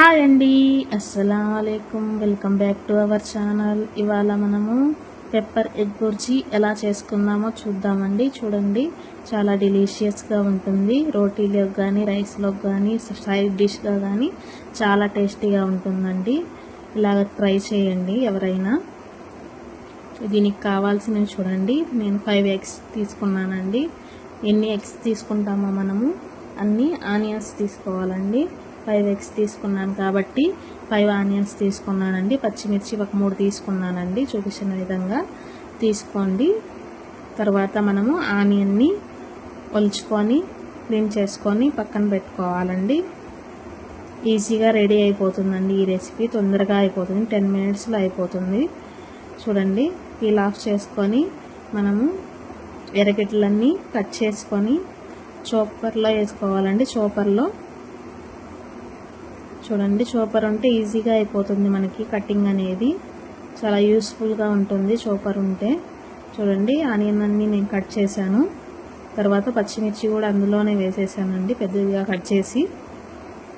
Hi అండి, అస్సలాముఅలైకుం. Welcome back to our channel. ఇవాళ మనము పెప్పర్ ఎగ్ బుర్జీ ఎలా చేసుకుందామో చూద్దామండి. చూడండి, చాలా డెలీషియస్గా ఉంటుంది. రోటీలోకి కానీ రైస్లోకి కానీ సైడ్ డిష్గా కానీ చాలా టేస్టీగా ఉంటుందండి. ఇలాగ ట్రై చేయండి ఎవరైనా. దీనికి కావాల్సినవి చూడండి, నేను 5 ఎగ్స్ తీసుకున్నానండి. ఎన్ని ఎగ్స్ తీసుకుంటామో మనము అన్ని ఆనియన్స్ తీసుకోవాలండి. 5 ఎగ్స్ తీసుకున్నాను కాబట్టి 5 ఆనియన్స్ తీసుకున్నానండి. పచ్చిమిర్చి ఒక 3 తీసుకున్నానండి. చూపించిన విధంగా తీసుకోండి. తర్వాత మనము ఆనియన్ని ఒలుచుకొని క్లీన్ చేసుకొని పక్కన పెట్టుకోవాలండి. ఈజీగా రెడీ అయిపోతుందండి ఈ రెసిపీ. తొందరగా అయిపోతుంది, 10 మినిట్స్లో అయిపోతుంది. చూడండి, పీల్ ఆఫ్ చేసుకొని మనము ఎర్రగడ్డలన్నీ కట్ చేసుకొని చాపర్లో వేసుకోవాలండి. చూడండి, చాపర్ ఉంటే ఈజీగా అయిపోతుంది మనకి కటింగ్ అనేది. చాలా యూస్ఫుల్గా ఉంటుంది చాపర్ ఉంటే. చూడండి, ఆనియన్ అన్నీ నేను కట్ చేశాను. తర్వాత పచ్చిమిర్చి కూడా అందులోనే వేసేసానండి, పెద్దదిగా కట్ చేసి.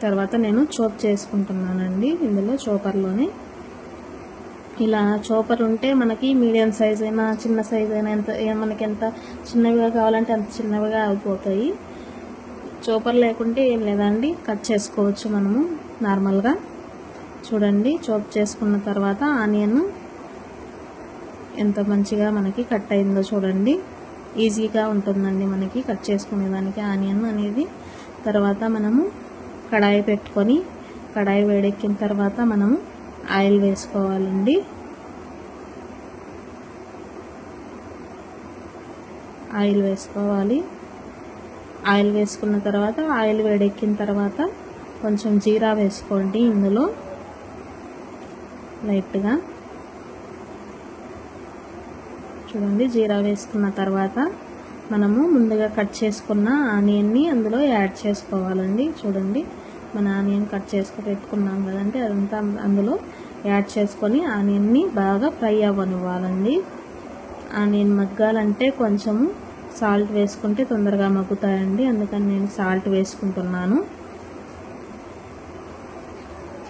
తర్వాత నేను చాప్ చేసుకుంటున్నానండి ఇందులో చాపర్లోనే. ఇలా చాపర్ ఉంటే మనకి మీడియం సైజ్ అయినా చిన్న సైజ్ అయినా మనకి ఎంత చిన్నవిగా కావాలంటే అంత చిన్నవిగా అయిపోతాయి. చాపర్ లేకుంటే ఏం లేదండి, కట్ చేసుకోవచ్చు మనము నార్మల్గా. చూడండి, చాప్ చేసుకున్న తర్వాత ఆనియన్ ఎంత మంచిగా మనకి కట్ అయిందో చూడండి. ఈజీగా ఉంటుందండి మనకి కట్ చేసుకునేదానికి ఆనియన్ అనేది. తర్వాత మనము కడాయి పెట్టుకొని, కడాయి వేడెక్కిన తర్వాత మనము ఆయిల్ వేసుకోవాలండి. ఆయిల్ వేసుకోవాలి. ఆయిల్ వేసుకున్న తర్వాత ఆయిల్ వేడెక్కిన తర్వాత కొంచెం జీరా వేసుకోండి ఇందులో లైట్గా. చూడండి, జీరా వేసుకున్న తర్వాత మనము ముందుగా కట్ చేసుకున్న ఆనియన్ని అందులో యాడ్ చేసుకోవాలండి. చూడండి, మన ఆనియన్ కట్ చేసుకొని పెట్టుకున్నాం కదండి, అదంతా అందులో యాడ్ చేసుకొని ఆనియన్ని బాగా ఫ్రై అవ్వనివ్వాలండి. ఆనియన్ మగ్గాలంటే కొంచెము సాల్ట్ వేసుకుంటే తొందరగా మగ్గుతాయండి, అందుకని నేను సాల్ట్ వేసుకుంటున్నాను.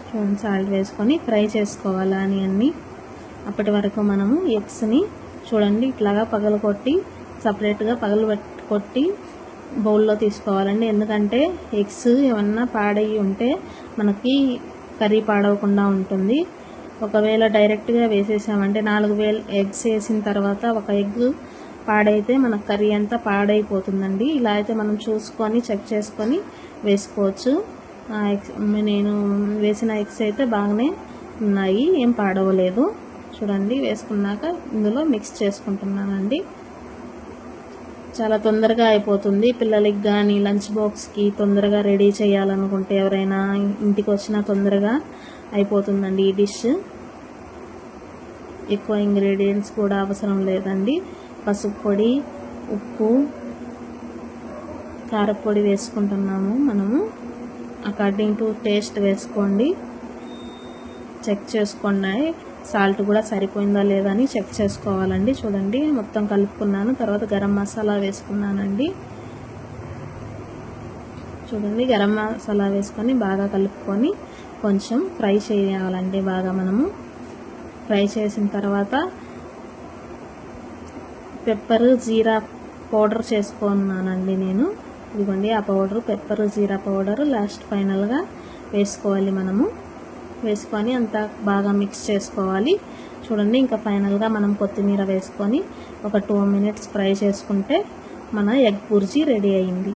చూడండి, సాల్ట్ వేసుకొని ఫ్రై చేసుకోవాలి ఆనియన్ని. అప్పటి వరకు మనము ఎగ్స్ని చూడండి ఇట్లాగా పగలగొట్టి సపరేట్గా కొట్టి బౌల్లో తీసుకోవాలండి. ఎందుకంటే ఎగ్స్ ఏమన్నా పాడయి ఉంటే మనకి కర్రీ పాడవకుండా ఉంటుంది. ఒకవేళ డైరెక్ట్గా వేసేసామంటే 4 ఎగ్స్ వేసిన తర్వాత ఒక ఎగ్ పాడైతే మన కర్రీ అంతా పాడైపోతుందండి. ఇలా అయితే మనం చూసుకొని చెక్ చేసుకొని వేసుకోవచ్చు. నేను వేసిన ఎగ్స్ అయితే బాగానే ఉన్నాయి, ఏం పాడవలేదు. చూడండి, వేసుకున్నాక ఇందులో మిక్స్ చేసుకుంటున్నానండి. చాలా తొందరగా అయిపోతుంది. పిల్లలకి కానీ లంచ్ బాక్స్కి తొందరగా రెడీ చేయాలనుకుంటే ఎవరైనా ఇంటికి వచ్చినా తొందరగా అయిపోతుందండి ఈ డిష్. ఎక్కువ ఇంగ్రీడియంట్స్ కూడా అవసరం లేదండి. పసుపు పొడి, ఉప్పు, కారపొడి వేసుకుంటున్నాము మనము. అకార్డింగ్ టు టేస్ట్ వేసుకోండి, చెక్ చేసుకోండి. సాల్ట్ కూడా సరిపోయిందా లేదా అని చెక్ చేసుకోవాలండి. చూడండి, మొత్తం కలుపుకున్నాను. తర్వాత గరం మసాలా వేసుకున్నానండి. చూడండి, గరం మసాలా వేసుకొని బాగా కలుపుకొని కొంచెం ఫ్రై చేయాలండి. బాగా మనము ఫ్రై చేసిన తర్వాత పెప్పర్ జీరా పౌడర్ చేసుకున్నానండి నేను. ఇదిగోండి ఆ పౌడర్, పెప్పర్ జీరా పౌడర్ లాస్ట్ ఫైనల్గా వేసుకోవాలి మనము. వేసుకొని అంతా బాగా మిక్స్ చేసుకోవాలి. చూడండి, ఇంకా ఫైనల్గా మనం కొత్తిమీర వేసుకొని ఒక 2 మినిట్స్ ఫ్రై చేసుకుంటే మన ఎగ్ బుర్జీ రెడీ అయింది.